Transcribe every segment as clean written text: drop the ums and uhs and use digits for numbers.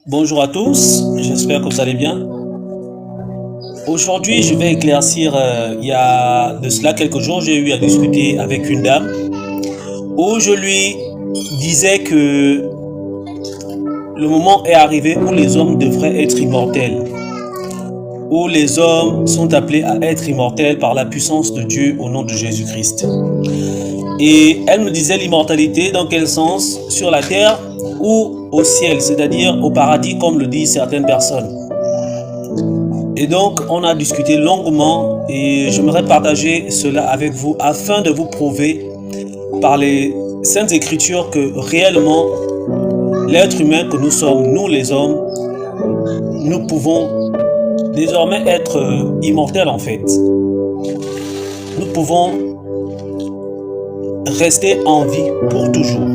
Bonjour à tous, j'espère que vous allez bien. Aujourd'hui, je vais éclaircir, il y a de cela quelques jours, j'ai eu à discuter avec une dame où je lui disais que le moment est arrivé où les hommes devraient être immortels, où les hommes sont appelés à être immortels par la puissance de Dieu au nom de Jésus-Christ. Et elle me disait l'immortalité dans quel sens? Sur la terre ou au ciel, c'est-à-dire au paradis comme le disent certaines personnes. Et donc on a discuté longuement et j'aimerais partager cela avec vous afin de vous prouver par les Saintes Écritures que réellement l'être humain que nous sommes, nous les hommes, nous pouvons désormais être immortels en fait. Nous pouvons rester en vie pour toujours.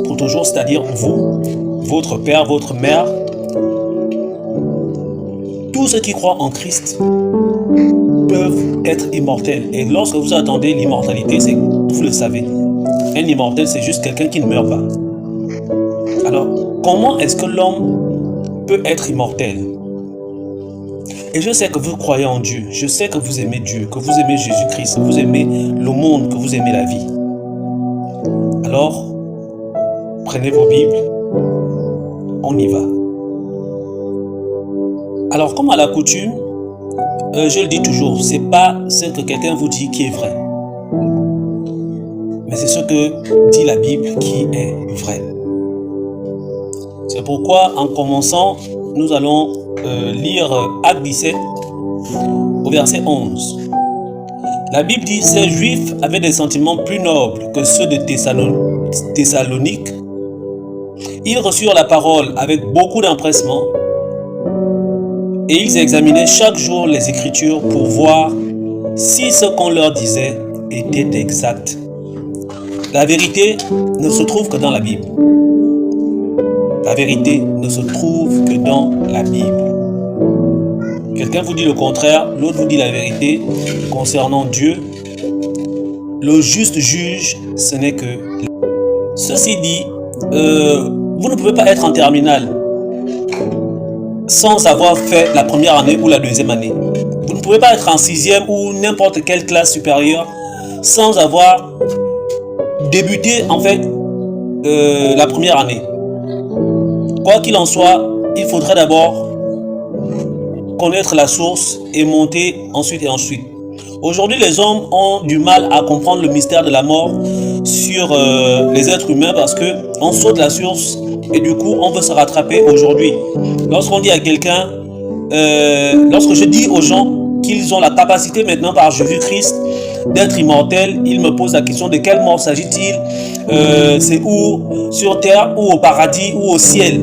Pour toujours, c'est-à-dire vous, votre père, votre mère, tous ceux qui croient en Christ peuvent être immortels. Et lorsque vous attendez l'immortalité, c'est vous le savez. Un immortel, c'est juste quelqu'un qui ne meurt pas. Alors, comment est-ce que l'homme peut être immortel? Et je sais que vous croyez en Dieu, je sais que vous aimez Dieu, que vous aimez Jésus-Christ, que vous aimez le monde, que vous aimez la vie. Alors, prenez vos Bibles, on y va. Alors, comme à la coutume, je le dis toujours, c'est pas ce que quelqu'un vous dit qui est vrai, mais c'est ce que dit la Bible qui est vrai. C'est pourquoi, en commençant, nous allons lire Acte 17 au verset 11. La Bible dit: ces Juifs avaient des sentiments plus nobles que ceux de Thessalonique. Ils reçurent la parole avec beaucoup d'empressement et ils examinaient chaque jour les Écritures pour voir si ce qu'on leur disait était exact. La vérité ne se trouve que dans la Bible. La vérité ne se trouve que dans la Bible. Quelqu'un vous dit le contraire, l'autre vous dit la vérité concernant Dieu. Le juste juge, ce n'est que... Ceci dit, vous ne pouvez pas être en terminale sans avoir fait la première année ou la deuxième année. Vous ne pouvez pas être en sixième ou n'importe quelle classe supérieure sans avoir débuté en fait la première année. Quoi qu'il en soit, il faudrait d'abord connaître la source et monter ensuite et ensuite. Aujourd'hui, les hommes ont du mal à comprendre le mystère de la mort sur les êtres humains parce qu'on saute la source et du coup, on veut se rattraper aujourd'hui. Lorsqu'on dit à quelqu'un, lorsque je dis aux gens qu'ils ont la capacité maintenant par Jésus-Christ d'être immortels, ils me posent la question: de quelle mort s'agit-il? C'est où? Sur terre ou au paradis ou au ciel?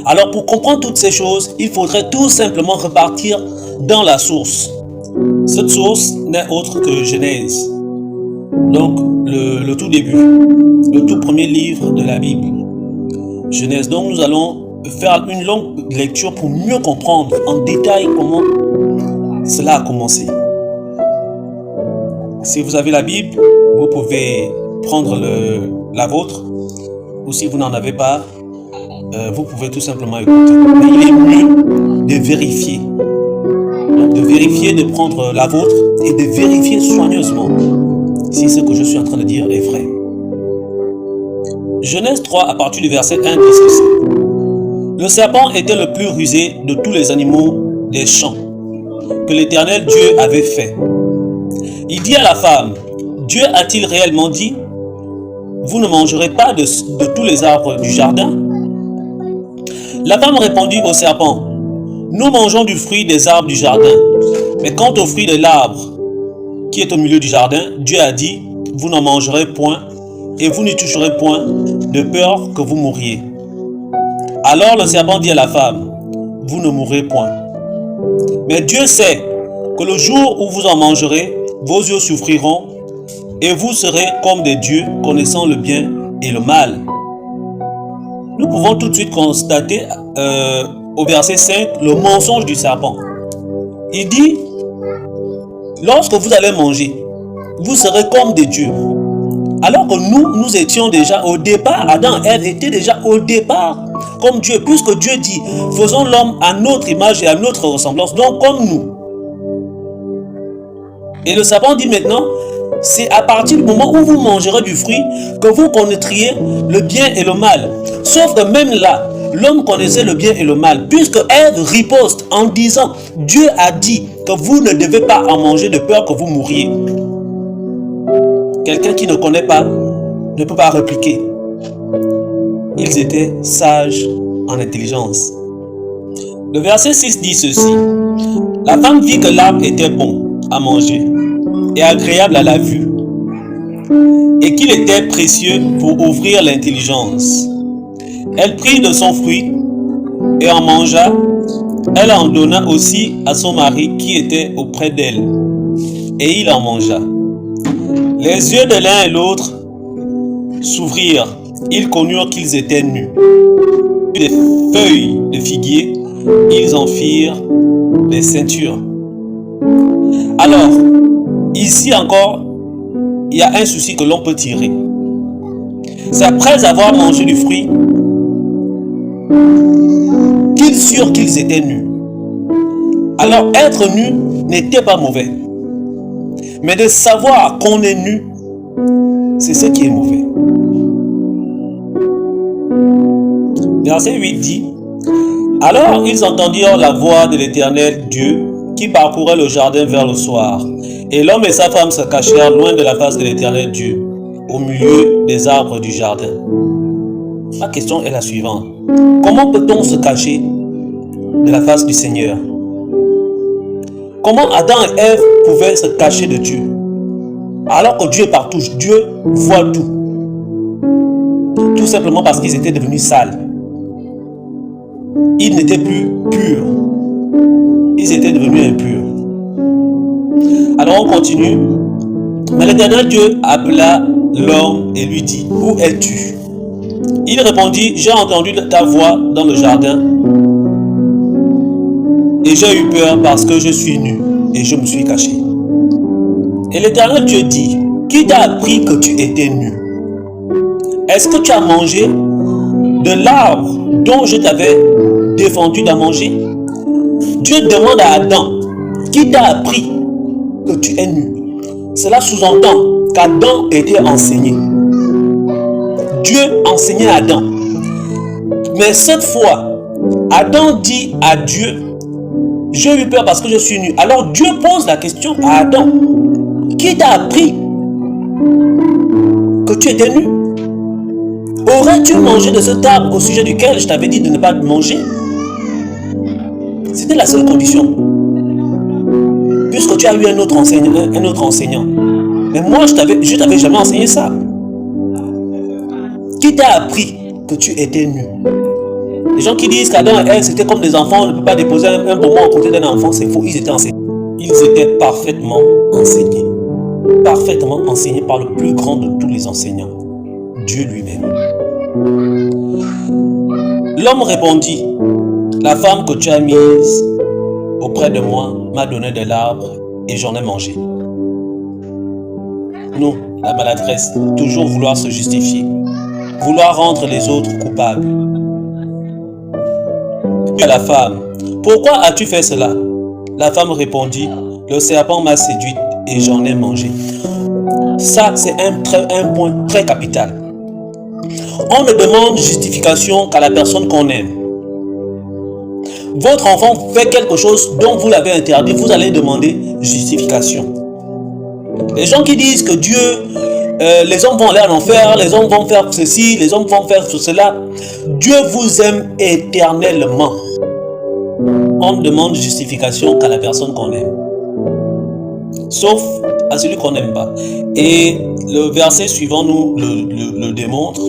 Alors pour comprendre toutes ces choses, il faudrait tout simplement repartir dans la source. Cette source n'est autre que Genèse. Donc le tout début, le tout premier livre de la Bible. Genèse. Donc nous allons faire une longue lecture pour mieux comprendre en détail comment cela a commencé. Si vous avez la Bible, vous pouvez prendre la vôtre, ou si vous n'en avez pas, vous pouvez tout simplement écouter. Mais il est mieux de vérifier. Donc de vérifier, de prendre la vôtre et de vérifier soigneusement si ce que je suis en train de dire est vrai. Genèse 3 à partir du verset 1 dit ceci. Le serpent était le plus rusé de tous les animaux des champs que l'Éternel Dieu avait fait. Il dit à la femme: Dieu a-t-il réellement dit: vous ne mangerez pas de tous les arbres du jardin? La femme répondit au serpent: nous mangeons du fruit des arbres du jardin. Mais quant au fruit de l'arbre qui est au milieu du jardin, Dieu a dit: vous n'en mangerez point et vous n'y toucherez point, de peur que vous mouriez. Alors le serpent dit à la femme: vous ne mourrez point. Mais Dieu sait que le jour où vous en mangerez, vos yeux souffriront et vous serez comme des dieux, connaissant le bien et le mal. Nous pouvons tout de suite constater au verset 5 le mensonge du serpent. Il dit: lorsque vous allez manger, vous serez comme des dieux. Alors que nous étions déjà au départ, Adam et Ève étaient déjà au départ comme Dieu, puisque Dieu dit, faisons l'homme à notre image et à notre ressemblance, donc comme nous. Et le serpent dit maintenant, c'est à partir du moment où vous mangerez du fruit que vous connaîtriez le bien et le mal. Sauf que même là, l'homme connaissait le bien et le mal, puisque Ève riposte en disant, Dieu a dit que vous ne devez pas en manger de peur que vous mouriez. Quelqu'un qui ne connaît pas ne peut pas répliquer. Ils étaient sages en intelligence. Le verset 6 dit ceci. La femme vit que l'arbre était bon à manger et agréable à la vue, et qu'il était précieux pour ouvrir l'intelligence. Elle prit de son fruit et en mangea. Elle en donna aussi à son mari qui était auprès d'elle, et il en mangea. Les yeux de l'un et l'autre s'ouvrirent. Ils connurent qu'ils étaient nus. Des feuilles de figuier, ils en firent des ceintures. Alors, ici encore, il y a un souci que l'on peut tirer. C'est après avoir mangé du fruit qu'ils surent qu'ils étaient nus. Alors, être nu n'était pas mauvais. Mais de savoir qu'on est nu, c'est ce qui est mauvais. Verset 8 dit, alors ils entendirent la voix de l'Éternel Dieu qui parcourait le jardin vers le soir. Et l'homme et sa femme se cachèrent loin de la face de l'Éternel Dieu, au milieu des arbres du jardin. Ma question est la suivante. Comment peut-on se cacher de la face du Seigneur? Comment Adam et Ève pouvaient se cacher de Dieu? Alors que Dieu est partout, Dieu voit tout. Tout simplement parce qu'ils étaient devenus sales. Ils n'étaient plus purs. Ils étaient devenus impurs. Alors on continue. Mais l'Éternel Dieu appela l'homme et lui dit, où es-tu? Il répondit, j'ai entendu ta voix dans le jardin et j'ai eu peur parce que je suis nu et je me suis caché. Et l'Éternel Dieu dit, qui t'a appris que tu étais nu? Est-ce que tu as mangé de l'arbre dont je t'avais défendu d'en manger? Dieu demande à Adam, qui t'a appris que tu es nu? Cela sous-entend qu'Adam était enseigné. Dieu enseignait Adam. Mais cette fois, Adam dit à Dieu, j'ai eu peur parce que je suis nu. Alors Dieu pose la question à Adam, qui t'a appris que tu étais nu? Aurais-tu mangé de cet arbre au sujet duquel je t'avais dit de ne pas manger? C'était la seule condition. Puisque tu as eu un autre enseignant. Mais moi, je t'avais jamais enseigné ça. Qui t'a appris que tu étais nu? Les gens qui disent qu'Adam et Ève c'était comme des enfants, on ne peut pas déposer un bonbon à côté d'un enfant, c'est faux. Ils étaient enseignés. Ils étaient parfaitement enseignés. Parfaitement enseignés par le plus grand de tous les enseignants, Dieu lui-même. L'homme répondit, la femme que tu as mise auprès de moi m'a donné de l'arbre et j'en ai mangé. Nous, la maladresse, toujours vouloir se justifier, vouloir rendre les autres coupables. À la femme, pourquoi as-tu fait cela? La femme répondit, le serpent m'a séduite et j'en ai mangé. Ça, c'est un point très capital. On ne demande justification qu'à la personne qu'on aime. Votre enfant fait quelque chose dont vous l'avez interdit, vous allez demander justification. Les gens qui disent que Dieu, les hommes vont aller en enfer, les hommes vont faire ceci, les hommes vont faire cela, Dieu vous aime éternellement. On ne demande justification qu'à la personne qu'on aime. Sauf à celui qu'on n'aime pas. Et le verset suivant nous le démontre.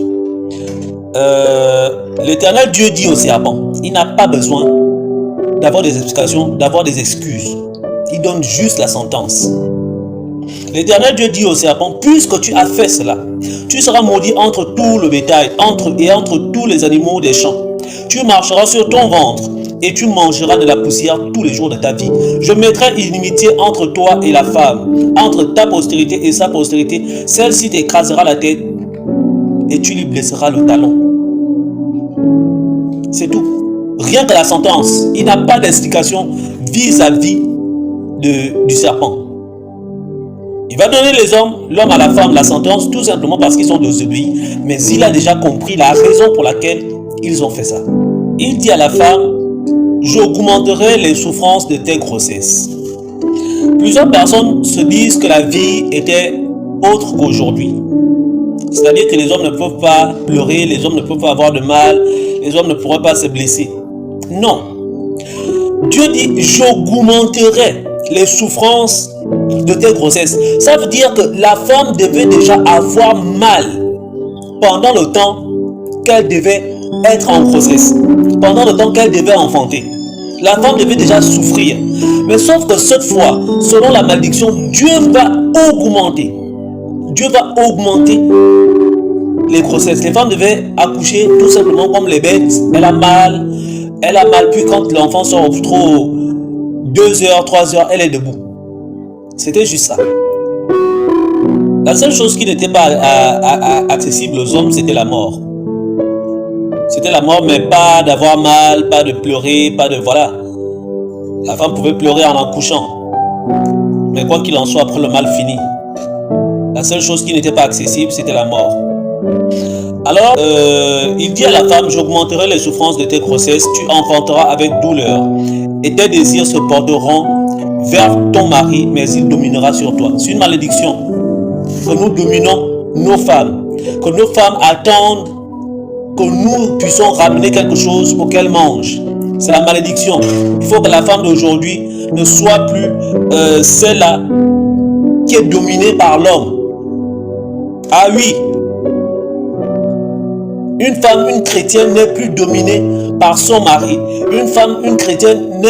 L'Éternel Dieu dit au serpent, il n'a pas besoin d'avoir des explications, d'avoir des excuses. Il donne juste la sentence. L'Éternel Dieu dit au serpent, puisque tu as fait cela, tu seras maudit entre tout le bétail, entre tous les animaux des champs. Tu marcheras sur ton ventre et tu mangeras de la poussière tous les jours de ta vie. Je mettrai inimitié entre toi et la femme, entre ta postérité et sa postérité. Celle-ci t'écrasera la tête et tu lui blesseras le talon. C'est tout. Rien que la sentence. Il n'a pas d'explication vis-à-vis du serpent. Il va donner les hommes, l'homme à la femme, la sentence, tout simplement parce qu'ils sont désobéis. Mais il a déjà compris la raison pour laquelle ils ont fait ça. Il dit à la femme, j'augmenterai les souffrances de tes grossesses. Plusieurs personnes se disent que la vie était autre qu'aujourd'hui. C'est-à-dire que les hommes ne peuvent pas pleurer, les hommes ne peuvent pas avoir de mal, les hommes ne pourraient pas se blesser. Non. Dieu dit, j'augmenterai les souffrances de tes grossesses. Ça veut dire que la femme devait déjà avoir mal pendant le temps qu'elle devait être en grossesse, pendant le temps qu'elle devait enfanter. La femme devait déjà souffrir. Mais sauf que cette fois, selon la malédiction, Dieu va augmenter. Dieu va augmenter les grossesses. Les femmes devaient accoucher tout simplement comme les bêtes. Elle a mal, puis quand l'enfant sort trop 2 heures, 3 heures, elle est debout. C'était juste ça. La seule chose qui n'était pas accessible aux hommes, c'était la mort. C'était la mort, mais pas d'avoir mal, pas de pleurer, pas de... Voilà. La femme pouvait pleurer en accouchant. Mais quoi qu'il en soit, après le mal fini. La seule chose qui n'était pas accessible, c'était la mort. Alors, il dit à la femme, j'augmenterai les souffrances de tes grossesses, tu enfanteras avec douleur, et tes désirs se porteront vers ton mari, mais il dominera sur toi. C'est une malédiction. Que nous dominons nos femmes. Que nos femmes attendent que nous puissions ramener quelque chose pour qu'elles mangent. C'est la malédiction. Il faut que la femme d'aujourd'hui ne soit plus celle-là qui est dominée par l'homme. Ah oui, une femme, une chrétienne n'est plus dominée par son mari. Une femme, une chrétienne,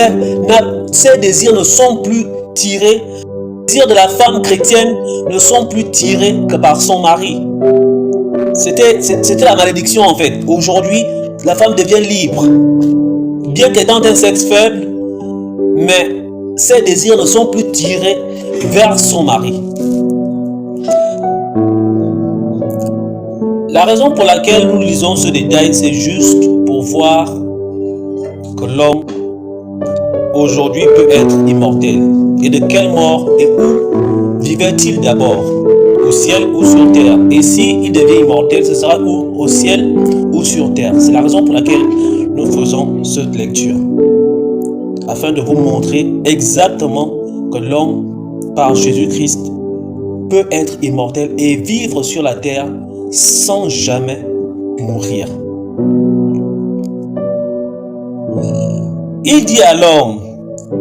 ses désirs ne sont plus tirés. Les désirs de la femme chrétienne ne sont plus tirés que par son mari. C'était la malédiction en fait. Aujourd'hui, la femme devient libre. Bien qu'elle ait un sexe faible, mais ses désirs ne sont plus tirés vers son mari. La raison pour laquelle nous lisons ce détail, c'est juste pour voir que l'homme aujourd'hui peut être immortel. Et de quelle mort et où vivait-il d'abord? Au ciel ou sur terre? Et s'il devient immortel, ce sera où? Au ciel ou sur terre? C'est la raison pour laquelle nous faisons cette lecture. Afin de vous montrer exactement que l'homme, par Jésus-Christ, peut être immortel et vivre sur la terre sans jamais mourir. Il dit à l'homme,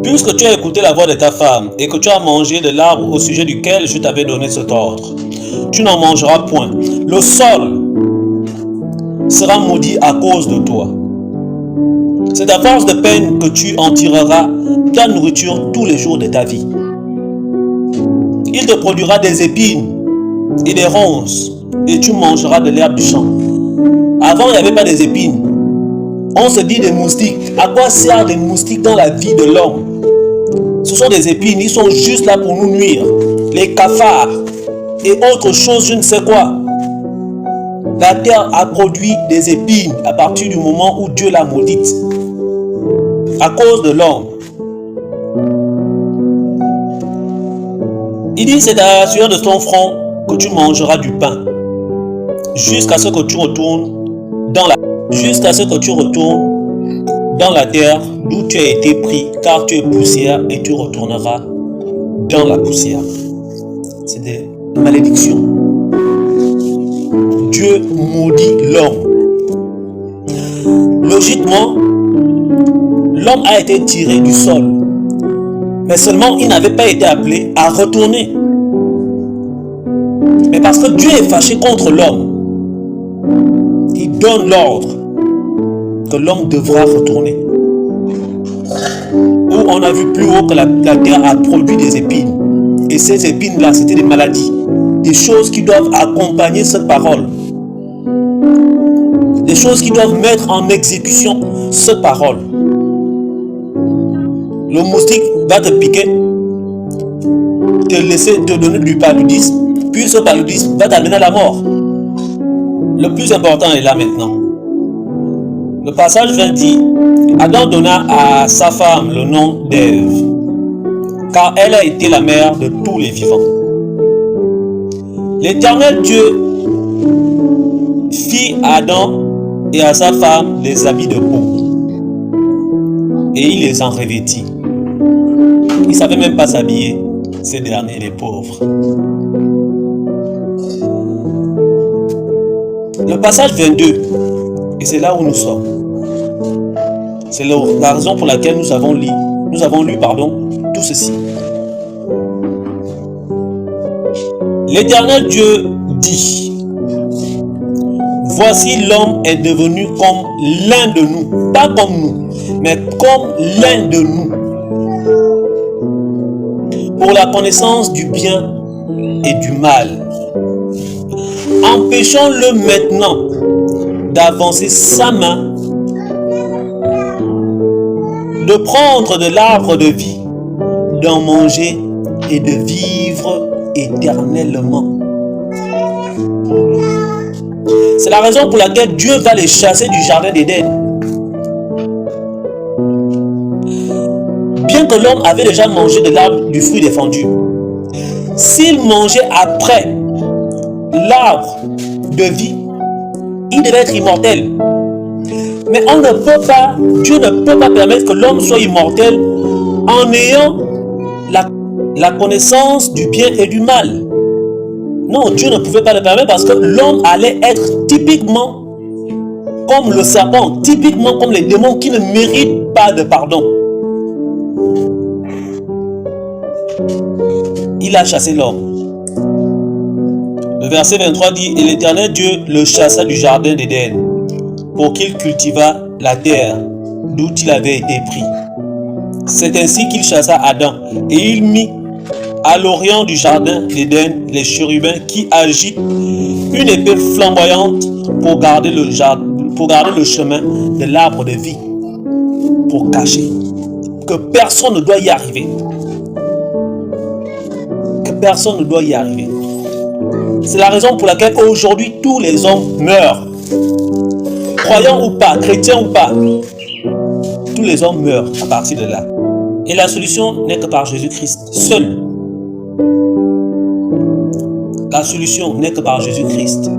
puisque tu as écouté la voix de ta femme et que tu as mangé de l'arbre au sujet duquel je t'avais donné cet ordre, tu n'en mangeras point. Le sol sera maudit à cause de toi. C'est à force de peine que tu en tireras ta nourriture tous les jours de ta vie. Il te produira des épines et des ronces, et tu mangeras de l'herbe du champ. Avant, il n'y avait pas des épines. On se dit des moustiques. À quoi servent des moustiques dans la vie de l'homme? Ce sont des épines, ils sont juste là pour nous nuire. Les cafards et autre chose, je ne sais quoi. La terre a produit des épines à partir du moment où Dieu l'a maudite. À cause de l'homme. Il dit, c'est à la sueur de ton front que tu mangeras du pain. Jusqu'à ce que tu retournes dans la terre d'où tu as été pris, car tu es poussière et tu retourneras dans la poussière. C'est des malédictions. Dieu maudit l'homme. Logiquement, l'homme a été tiré du sol, mais seulement il n'avait pas été appelé à retourner. Mais parce que Dieu est fâché contre l'homme, il donne l'ordre que l'homme devra retourner. Où on a vu plus haut que la terre a produit des épines. Et ces épines-là, c'était des maladies. Des choses qui doivent accompagner cette parole. Des choses qui doivent mettre en exécution cette parole. le moustique va te piquer, te donner du paludisme, puis ce paludisme va t'amener à la mort. Le plus important est là maintenant. Le passage 20 dit, Adam donna à sa femme le nom d'Ève, car elle a été la mère de tous les vivants. L'Éternel Dieu fit à Adam et à sa femme des habits de peau, et il les en revêtit. Ils ne savaient même pas s'habiller, ces derniers, les pauvres. Le passage 22, et c'est là où nous sommes. C'est la raison pour laquelle nous avons lu tout ceci. L'Éternel Dieu dit, voici l'homme est devenu comme l'un de nous, pas comme nous, mais comme l'un de nous, pour la connaissance du bien et du mal. Empêchons-le maintenant d'avancer sa main, de prendre de l'arbre de vie, d'en manger et de vivre éternellement. C'est la raison pour laquelle Dieu va les chasser du jardin d'Éden. Bien que l'homme avait déjà mangé de l'arbre du fruit défendu, s'il mangeait après l'arbre de vie, il devait être immortel. Mais on ne peut pas, Dieu ne peut pas permettre que l'homme soit immortel en ayant la connaissance du bien et du mal. Non, Dieu ne pouvait pas le permettre parce que l'homme allait être typiquement comme le serpent, typiquement comme les démons qui ne méritent pas de pardon. Il a chassé l'homme. Le verset 23 dit, et l'Éternel Dieu le chassa du jardin d'Éden pour qu'il cultivât la terre d'où il avait été pris. C'est ainsi qu'il chassa Adam et il mit à l'orient du jardin d'Éden les chérubins qui agitent une épée flamboyante pour garder le chemin de l'arbre de vie, pour cacher que personne ne doit y arriver. Que personne ne doit y arriver. C'est la raison pour laquelle aujourd'hui tous les hommes meurent. Croyants ou pas, chrétiens ou pas, tous les hommes meurent à partir de là. Et la solution n'est que par Jésus-Christ seul. La solution n'est que par Jésus-Christ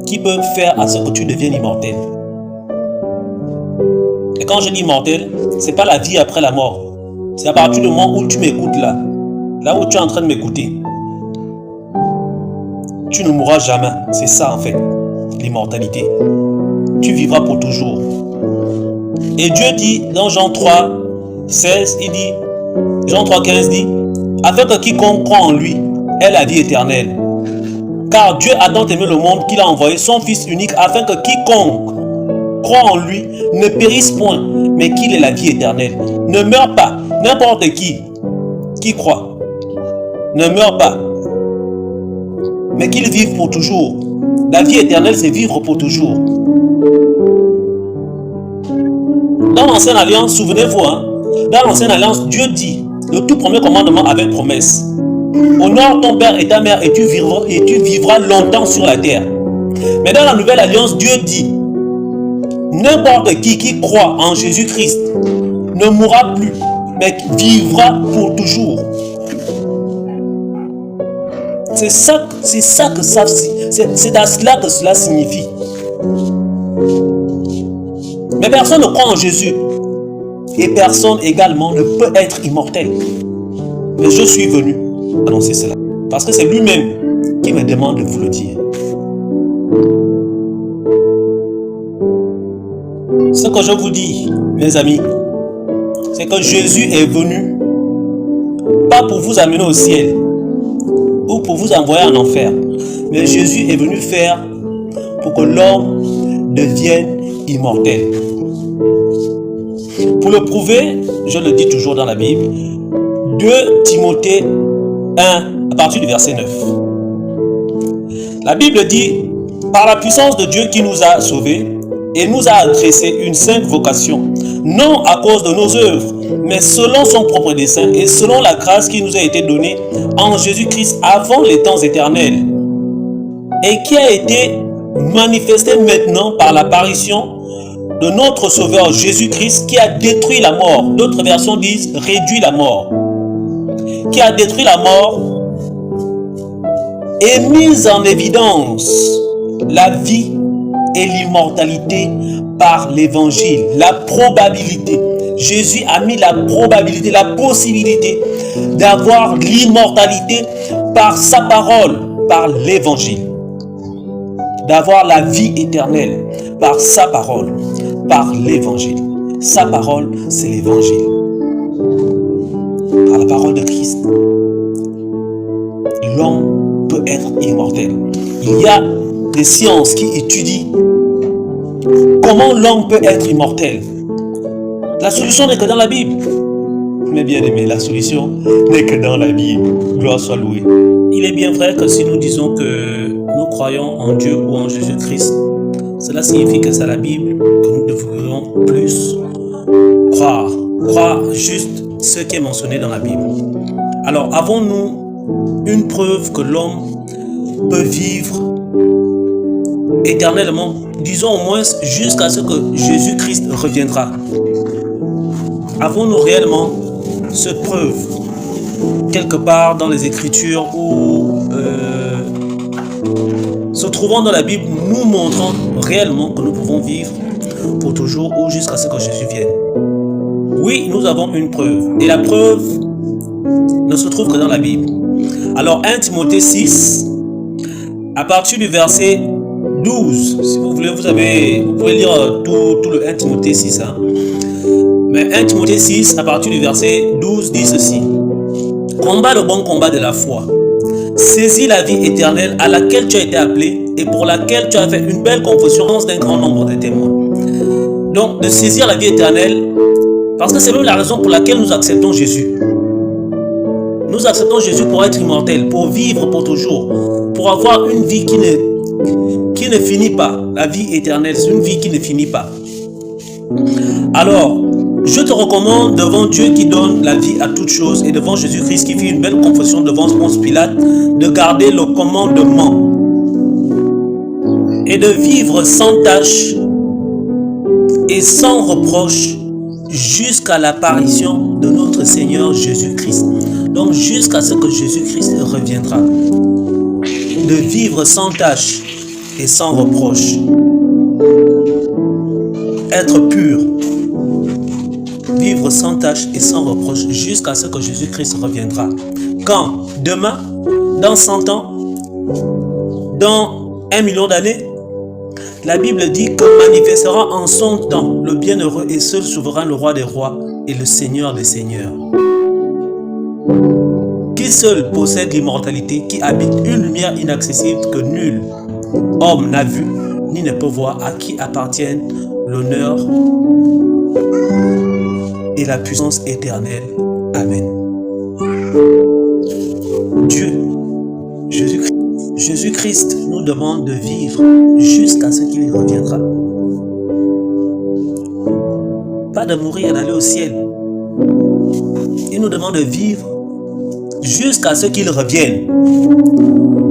qui peut faire à ce que tu deviennes immortel. Et quand je dis immortel, c'est pas la vie après la mort. C'est à partir du moment où tu m'écoutes là où tu es en train de m'écouter. Tu ne mourras jamais. C'est ça en fait, l'immortalité. Tu vivras pour toujours. Et Dieu dit dans Jean 3, 16, il dit, Jean 3, 15 dit, afin que quiconque croit en lui ait la vie éternelle. Car Dieu a tant aimé le monde qu'il a envoyé son Fils unique afin que quiconque croit en lui ne périsse point, mais qu'il ait la vie éternelle. Ne meurt pas. N'importe qui croit ne meurt pas, mais qu'il vive pour toujours. La vie éternelle, c'est vivre pour toujours. Dans l'Ancienne Alliance, souvenez-vous, dans l'Ancienne Alliance, Dieu dit, le tout premier commandement avec promesse, honore ton père et ta mère et tu vivras longtemps sur la terre. Mais dans la Nouvelle Alliance, Dieu dit, n'importe qui croit en Jésus-Christ ne mourra plus, mais vivra pour toujours. C'est à cela que cela signifie. Mais personne ne croit en Jésus. Et personne également ne peut être immortel. Mais je suis venu annoncer cela. Parce que c'est lui-même qui me demande de vous le dire. Ce que je vous dis, mes amis, c'est que Jésus est venu, pas pour vous amener au ciel, ou pour vous envoyer en enfer. Mais Jésus est venu faire pour que l'homme devienne immortel. Pour le prouver, je le dis toujours dans la Bible, 2 Timothée 1, à partir du verset 9. La Bible dit, par la puissance de Dieu qui nous a sauvés, et nous a adressé une sainte vocation, non à cause de nos œuvres, mais selon son propre dessein et selon la grâce qui nous a été donnée en Jésus-Christ avant les temps éternels, et qui a été manifestée maintenant par l'apparition de notre Sauveur Jésus-Christ qui a détruit la mort. D'autres versions disent réduit la mort. Qui a détruit la mort et mis en évidence la vie et l'immortalité par l'évangile. La probabilité. Jésus a mis la probabilité, la possibilité d'avoir l'immortalité par sa parole, par l'évangile. D'avoir la vie éternelle par sa parole, par l'évangile. Sa parole, c'est l'évangile. Par la parole de Christ, l'homme peut être immortel. Il y a des sciences qui étudient comment l'homme peut être immortel. La solution n'est que dans la Bible. Mais bien aimé, la solution n'est que dans la Bible. Gloire soit louée. Il est bien vrai que si nous disons que nous croyons en Dieu ou en Jésus-Christ, cela signifie que c'est la Bible que nous devrions plus croire. Croire juste ce qui est mentionné dans la Bible. Alors, avons-nous une preuve que l'homme peut vivre éternellement, disons au moins jusqu'à ce que Jésus-Christ reviendra? Avons-nous réellement cette preuve quelque part dans les Écritures ou se trouvant dans la Bible, nous montrant réellement que nous pouvons vivre pour toujours ou jusqu'à ce que Jésus vienne? Oui, nous avons une preuve. Et la preuve ne se trouve que dans la Bible. Alors 1 Timothée 6, à partir du verset 12, si vous voulez, vous pouvez lire tout le 1 Timothée 6. Hein. Mais 1 Timothée 6, à partir du verset 12, dit ceci. Combat le bon combat de la foi. Saisis la vie éternelle à laquelle tu as été appelé et pour laquelle tu as fait une belle confession d'un grand nombre de témoins. Donc, de saisir la vie éternelle, parce que c'est même la raison pour laquelle nous acceptons Jésus. Nous acceptons Jésus pour être immortel, pour vivre pour toujours, pour avoir une vie qui ne finit pas. La vie éternelle, c'est une vie qui ne finit pas. Alors, je te recommande devant Dieu qui donne la vie à toutes choses et devant Jésus-Christ qui fit une belle confession devant Ponce Pilate de garder le commandement et de vivre sans tache et sans reproche jusqu'à l'apparition de notre Seigneur Jésus-Christ. Donc jusqu'à ce que Jésus-Christ reviendra. De vivre sans tache et sans reproche. Être pur. Vivre sans tache et sans reproche jusqu'à ce que Jésus-Christ reviendra. Quand? Demain? Dans 100 ans? Dans 1 million d'années? La Bible dit que manifestera en son temps le bienheureux et seul souverain, le roi des rois et le Seigneur des seigneurs. Qui seul possède l'immortalité, qui habite une lumière inaccessible que nul homme n'a vu ni ne peut voir, à qui appartiennent l'honneur et la puissance éternelle. Amen. Dieu, Jésus-Christ nous demande de vivre jusqu'à ce qu'il reviendra. Pas de mourir et d'aller au ciel. Il nous demande de vivre jusqu'à ce qu'il revienne.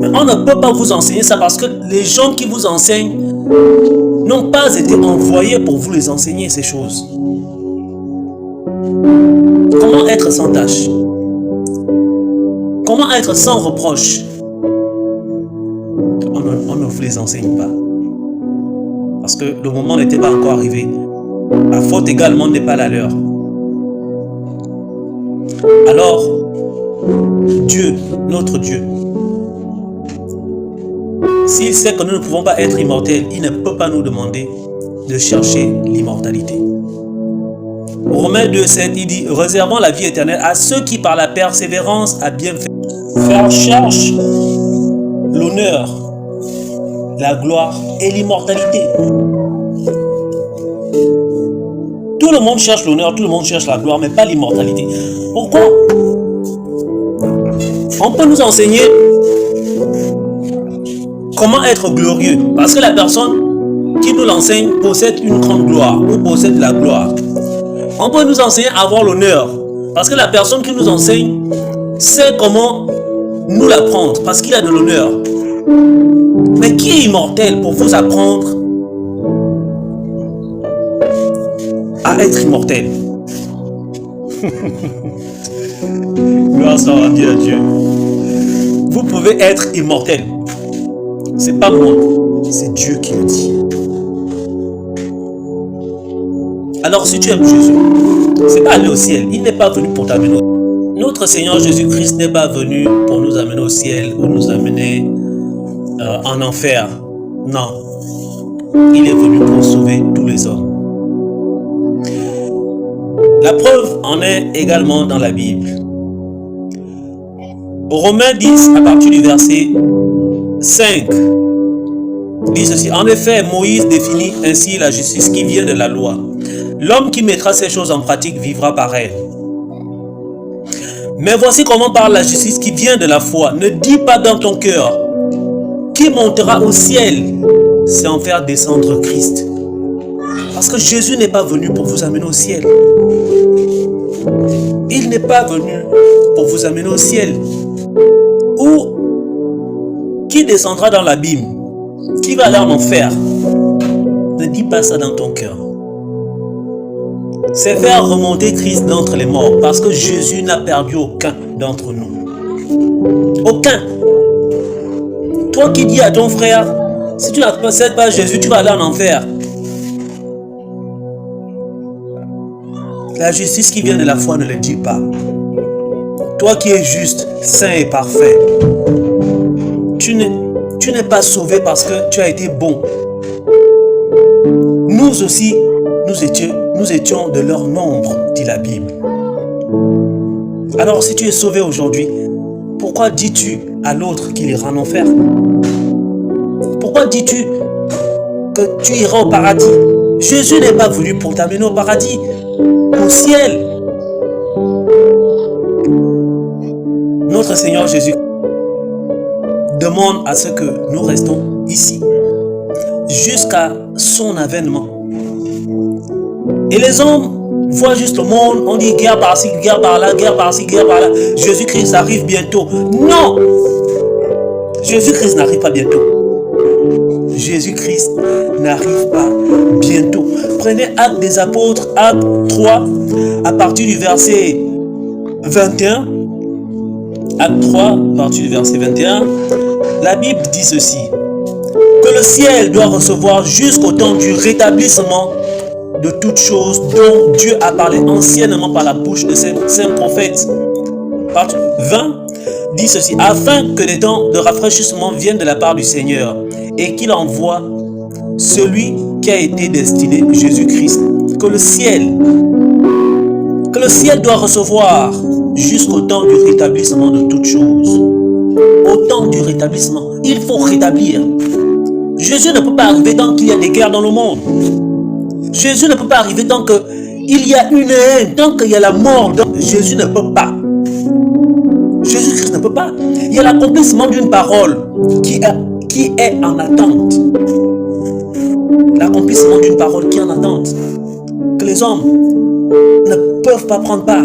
Mais on ne peut pas vous enseigner ça parce que les gens qui vous enseignent n'ont pas été envoyés pour vous les enseigner ces choses. Comment être sans tâche? Comment être sans reproche? On ne vous les enseigne pas. Parce que le moment n'était pas encore arrivé. La faute également n'est pas la leur. Alors, Dieu, notre Dieu, s'il sait que nous ne pouvons pas être immortels, il ne peut pas nous demander de chercher l'immortalité. Romains 2,7, il dit « Réservant la vie éternelle à ceux qui par la persévérance a bien fait faire cherche l'honneur, la gloire et l'immortalité. » Tout le monde cherche l'honneur, tout le monde cherche la gloire, mais pas l'immortalité. Pourquoi? On peut nous enseigner comment être glorieux. Parce que la personne qui nous l'enseigne possède une grande gloire ou possède la gloire. On peut nous enseigner à avoir l'honneur parce que la personne qui nous enseigne sait comment nous l'apprendre parce qu'il a de l'honneur. Mais qui est immortel pour vous apprendre à être immortel? Gloire soit rendue à Dieu. Vous pouvez être immortel. C'est pas moi, c'est Dieu qui le dit. Alors si tu aimes Jésus, c'est pas aller au ciel. Il n'est pas venu pour t'amener. Notre Seigneur Jésus-Christ n'est pas venu pour nous amener au ciel ou nous amener en enfer. Non. Il est venu pour sauver tous les hommes. La preuve en est également dans la Bible. Romains 10, à partir du verset 5, dit ceci. En effet, Moïse définit ainsi la justice qui vient de la loi. L'homme qui mettra ces choses en pratique vivra par elle. Mais voici comment parle la justice qui vient de la foi. Ne dis pas dans ton cœur qui montera au ciel, c'est en faire descendre Christ. Parce que Jésus n'est pas venu pour vous amener au ciel. Il n'est pas venu pour vous amener au ciel. Ou qui descendra dans l'abîme, qui va aller en enfer. Ne dis pas ça dans ton cœur. C'est faire remonter Christ d'entre les morts, parce que Jésus n'a perdu aucun d'entre nous. Aucun. Toi qui dis à ton frère, si tu ne possèdes pas Jésus, tu vas aller en enfer. La justice qui vient de la foi ne le dit pas. Toi qui es juste, saint et parfait, tu n'es pas sauvé parce que tu as été bon. Nous aussi, nous étions de leur nombre, dit la Bible. Alors si tu es sauvé aujourd'hui, pourquoi dis-tu à l'autre qu'il ira en enfer? Pourquoi dis-tu que tu iras au paradis? Jésus n'est pas venu pour t'amener au paradis, au ciel. Notre Seigneur Jésus demande à ce que nous restons ici jusqu'à son avènement. Et les hommes voient juste le monde, on dit guerre par-ci, guerre par-là, guerre par-ci, guerre par-là. Jésus-Christ arrive bientôt. Non! Jésus-Christ n'arrive pas bientôt. Jésus-Christ n'arrive pas bientôt. Prenez Actes des Apôtres, Actes 3, à partir du verset 21. Acte 3, à partir du verset 21. La Bible dit ceci. Que le ciel doit recevoir jusqu'au temps du rétablissement de toutes choses dont Dieu a parlé anciennement par la bouche de ses saints prophètes. Partie 20 dit ceci. Afin que des temps de rafraîchissement viennent de la part du Seigneur et qu'il envoie celui qui a été destiné, Jésus-Christ. Que le ciel doit recevoir jusqu'au temps du rétablissement de toutes choses. Au temps du rétablissement, il faut rétablir. Jésus ne peut pas arriver tant qu'il y a des guerres dans le monde. Jésus ne peut pas arriver tant qu'il y a une haine, tant qu'il y a la mort. Jésus ne peut pas. Jésus-Christ ne peut pas. Il y a l'accomplissement d'une parole qui est en attente. L'accomplissement d'une parole qui est en attente. Que les hommes ne peuvent pas prendre part.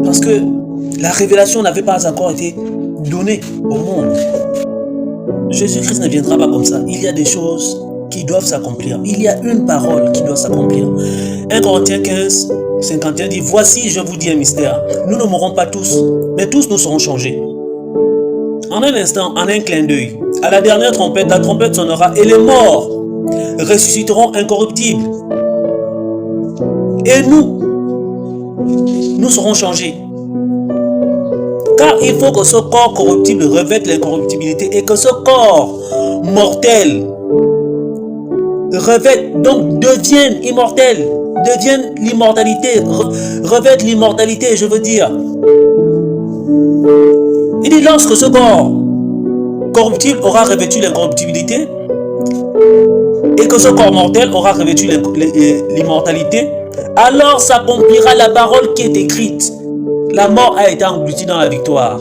Parce que la révélation n'avait pas encore été donnée au monde. Jésus-Christ ne viendra pas comme ça. Il y a des choses qui doivent s'accomplir. Il y a une parole qui doit s'accomplir. 1 Corinthiens 15, 51 dit, voici, je vous dis un mystère. Nous ne mourrons pas tous, mais tous nous serons changés. En un instant, en un clin d'œil, à la dernière trompette, la trompette sonnera et les morts ressusciteront incorruptibles. Et nous serons changés. Car il faut que ce corps corruptible revête l'incorruptibilité et que ce corps mortel revête, donc devienne immortel, devienne l'immortalité, revête l'immortalité, je veux dire. Il dit lorsque ce corps corruptible aura revêtu l'incorruptibilité et que ce corps mortel aura revêtu l'immortalité, alors s'accomplira la parole qui est écrite. La mort a été engloutie dans la victoire.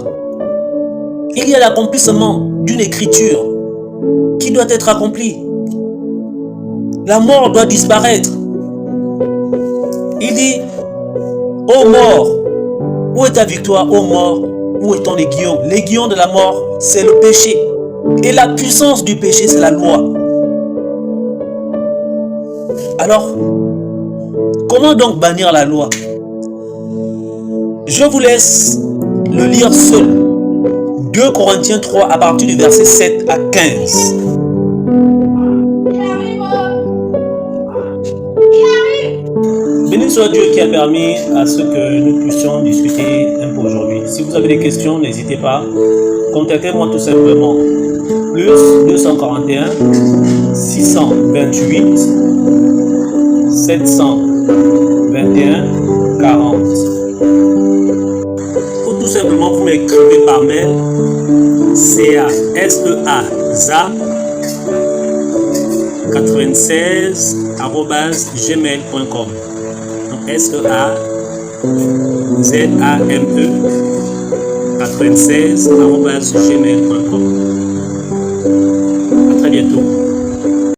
Il y a l'accomplissement d'une écriture qui doit être accomplie. La mort doit disparaître. Il dit, ô mort, où est ta victoire, ô mort? Où est ton aiguillon? L'aiguillon de la mort, c'est le péché. Et la puissance du péché, c'est la loi. Alors, comment donc bannir la loi? Je vous laisse le lire seul. 2 Corinthiens 3 à partir du verset 7 à 15. Béni soit Dieu qui a permis à ce que nous puissions discuter un peu aujourd'hui. Si vous avez des questions, n'hésitez pas. Contactez-moi tout simplement. Plus 241 628 721 40. Ou tout simplement vous m'écrivez par mail CASEA96@gmail.com. Donc SEAZAME96@gmail.com. À très bientôt.